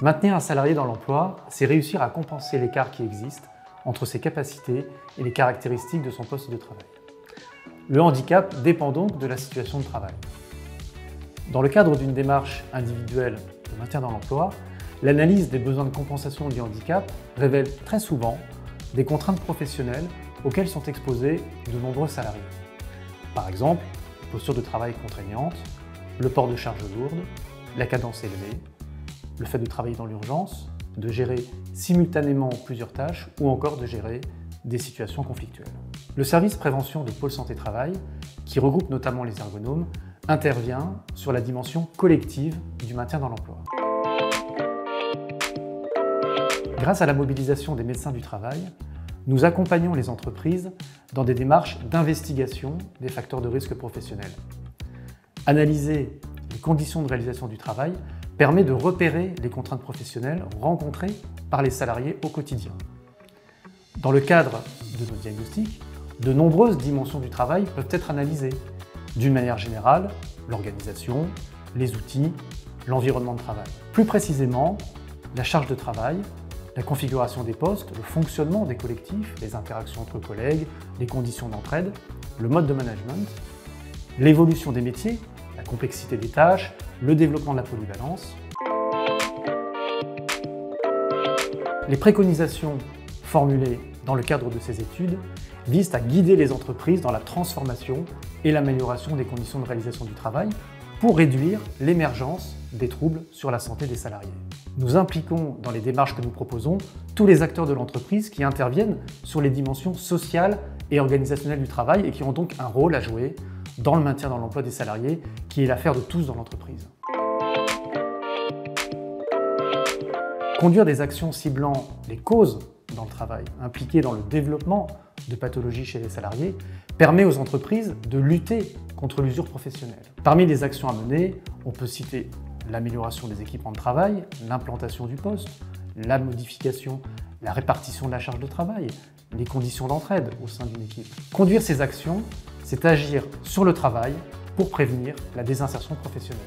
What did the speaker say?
Maintenir un salarié dans l'emploi, c'est réussir à compenser l'écart qui existe entre ses capacités et les caractéristiques de son poste de travail. Le handicap dépend donc de la situation de travail. Dans le cadre d'une démarche individuelle de maintien dans l'emploi, l'analyse des besoins de compensation du handicap révèle très souvent des contraintes professionnelles auxquelles sont exposés de nombreux salariés. Par exemple, une posture de travail contraignante, le port de charges lourdes, la cadence élevée, le fait de travailler dans l'urgence, de gérer simultanément plusieurs tâches ou encore de gérer des situations conflictuelles. Le service prévention de Pôle Santé Travail, qui regroupe notamment les ergonomes, intervient sur la dimension collective du maintien dans l'emploi. Grâce à la mobilisation des médecins du travail, nous accompagnons les entreprises dans des démarches d'investigation des facteurs de risque professionnels. Analyser les conditions de réalisation du travail permet de repérer les contraintes professionnelles rencontrées par les salariés au quotidien. Dans le cadre de nos diagnostics, de nombreuses dimensions du travail peuvent être analysées. D'une manière générale, l'organisation, les outils, l'environnement de travail. Plus précisément, la charge de travail, la configuration des postes, le fonctionnement des collectifs, les interactions entre collègues, les conditions d'entraide, le mode de management, l'évolution des métiers, la complexité des tâches, le développement de la polyvalence. Les préconisations formulées dans le cadre de ces études visent à guider les entreprises dans la transformation et l'amélioration des conditions de réalisation du travail pour réduire l'émergence des troubles sur la santé des salariés. Nous impliquons dans les démarches que nous proposons tous les acteurs de l'entreprise qui interviennent sur les dimensions sociales et organisationnelles du travail et qui ont donc un rôle à jouer dans le maintien dans l'emploi des salariés, qui est l'affaire de tous dans l'entreprise. Conduire des actions ciblant les causes dans le travail, impliquées dans le développement de pathologies chez les salariés, permet aux entreprises de lutter contre l'usure professionnelle. Parmi les actions à mener, on peut citer l'amélioration des équipements de travail, l'implantation du poste, la modification, la répartition de la charge de travail, les conditions d'entraide au sein d'une équipe. Conduire ces actions, c'est agir sur le travail pour prévenir la désinsertion professionnelle.